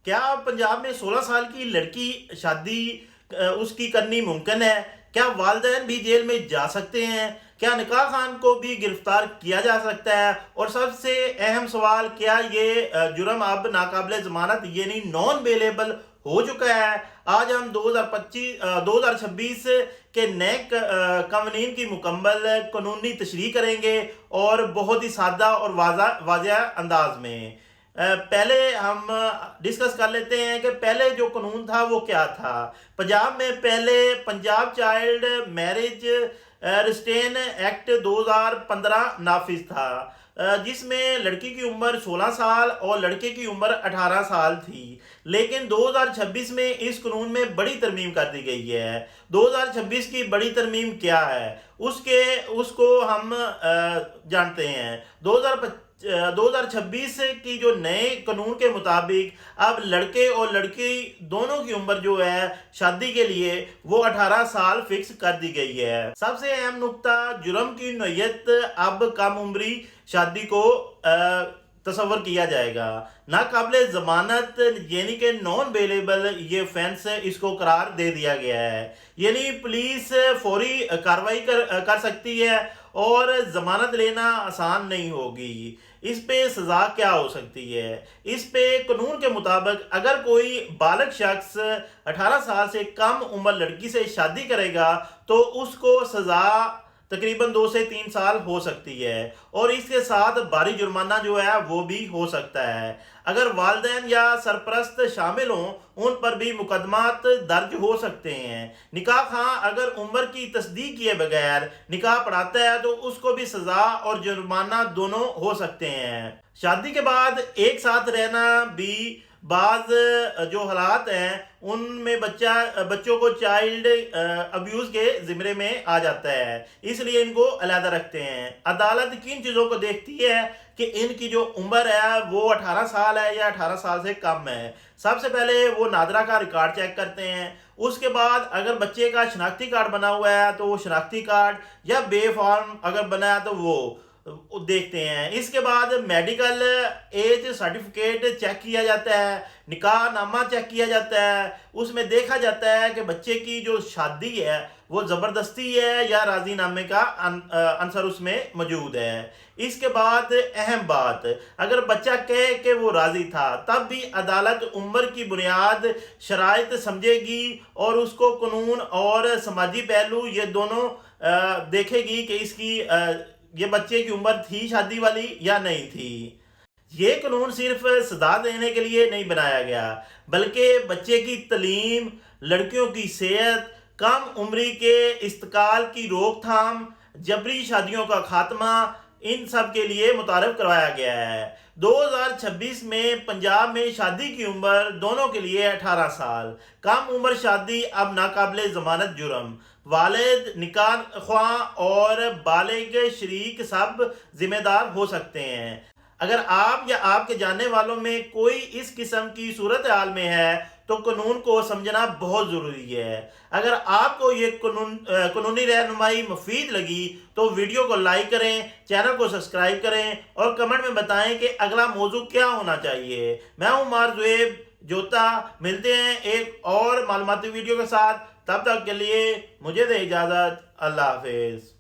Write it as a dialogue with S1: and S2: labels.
S1: کیا پنجاب میں 16 سال کی لڑکی شادی اس کی کرنی ممکن ہے؟ کیا والدین بھی جیل میں جا سکتے ہیں؟ کیا نکاح خان کو بھی گرفتار کیا جا سکتا ہے؟ اور سب سے اہم سوال، کیا یہ جرم اب ناقابل ضمانت یعنی نان بیلیبل ہو چکا ہے؟ آج ہم 2026 کے نئے قوانین کی مکمل قانونی تشریح کریں گے، اور بہت ہی سادہ اور واضح انداز میں۔ پہلے ہم ڈسکس کر لیتے ہیں کہ پہلے جو قانون تھا وہ کیا تھا۔ پنجاب میں پہلے پنجاب چائلڈ میرج ریسٹین ایکٹ 2015 نافذ تھا، جس میں لڑکی کی عمر 16 سال اور لڑکے کی عمر 18 سال تھی۔ لیکن 2026 میں اس قانون میں بڑی ترمیم کر دی گئی ہے۔ 2026 کی بڑی ترمیم کیا ہے اس کو ہم جانتے ہیں۔ 2026 کی جو نئے قانون کے مطابق اب لڑکے اور لڑکی دونوں کی عمر جو ہے شادی کے لیے وہ 18 سال فکس کر دی گئی ہے۔ سب سے اہم نقطہ، جرم کی نوعیت اب کم عمری شادی کو تصور کیا جائے گا۔ ناقابل ضمانت یعنی کہ نان بیلیبل یہ offense اس کو قرار دے دیا گیا ہے، یعنی پولیس فوری کارروائی کر سکتی ہے اور ضمانت لینا آسان نہیں ہوگی۔ اس پہ سزا کیا ہو سکتی ہے؟ اس پہ قانون کے مطابق اگر کوئی بالغ شخص 18 سال سے کم عمر لڑکی سے شادی کرے گا تو اس کو سزا تقریباً 2 سے 3 سال ہو سکتی ہے، اور اس کے ساتھ بھاری جرمانہ جو ہے وہ بھی ہو سکتا ہے۔ اگر والدین یا سرپرست شامل ہوں ان پر بھی مقدمات درج ہو سکتے ہیں۔ نکاح خاں اگر عمر کی تصدیق کیے بغیر نکاح پڑھاتا ہے تو اس کو بھی سزا اور جرمانہ دونوں ہو سکتے ہیں۔ شادی کے بعد ایک ساتھ رہنا بھی بعض جو حالات ہیں ان میں بچوں کو چائلڈ ابیوز کے زمرے میں آ جاتا ہے، اس لیے ان کو علیحدہ رکھتے ہیں۔ عدالت کن چیزوں کو دیکھتی ہے کہ ان کی جو عمر ہے وہ 18 سال ہے یا 18 سال سے کم ہے۔ سب سے پہلے وہ نادرہ کا ریکارڈ چیک کرتے ہیں، اس کے بعد اگر بچے کا شناختی کارڈ بنا ہوا ہے تو وہ شناختی کارڈ، یا بے فارم اگر بنا ہے تو وہ دیکھتے ہیں۔ اس کے بعد میڈیکل ایج سرٹیفکیٹ چیک کیا جاتا ہے، نکاح نامہ چیک کیا جاتا ہے، اس میں دیکھا جاتا ہے کہ بچے کی جو شادی ہے وہ زبردستی ہے یا راضی نامے کا عنصر اس میں موجود ہے۔ اس کے بعد اہم بات، اگر بچہ کہے کہ وہ راضی تھا تب بھی عدالت عمر کی بنیاد شرائط سمجھے گی، اور اس کو قانون اور سماجی پہلو یہ دونوں دیکھے گی کہ اس کی یہ بچے کی عمر تھی شادی والی یا نہیں تھی۔ یہ قانون صرف سزا دینے کے لیے نہیں بنایا گیا، بلکہ بچے کی تعلیم، لڑکیوں کی صحت، کم عمری کے استقال کی روک تھام، جبری شادیوں کا خاتمہ، ان سب کے لیے متعارف کروایا گیا ہے۔ 2026 میں پنجاب میں شادی کی عمر دونوں کے لیے 18 سال، کم عمر شادی اب ناقابل ضمانت جرم۔ والد، نکاح خواں اور بالغ شریک سب ذمہ دار ہو سکتے ہیں۔ اگر آپ یا آپ کے جاننے والوں میں کوئی اس قسم کی صورتحال میں ہے تو قانون کو سمجھنا بہت ضروری ہے۔ اگر آپ کو یہ قانونی رہنمائی مفید لگی تو ویڈیو کو لائک کریں، چینل کو سبسکرائب کریں، اور کمنٹ میں بتائیں کہ اگلا موضوع کیا ہونا چاہیے۔ میں ہوں عمار زویب جوتا، ملتے ہیں ایک اور معلوماتی ویڈیو کے ساتھ، تب تک کے لیے مجھے دے اجازت۔ اللہ حافظ۔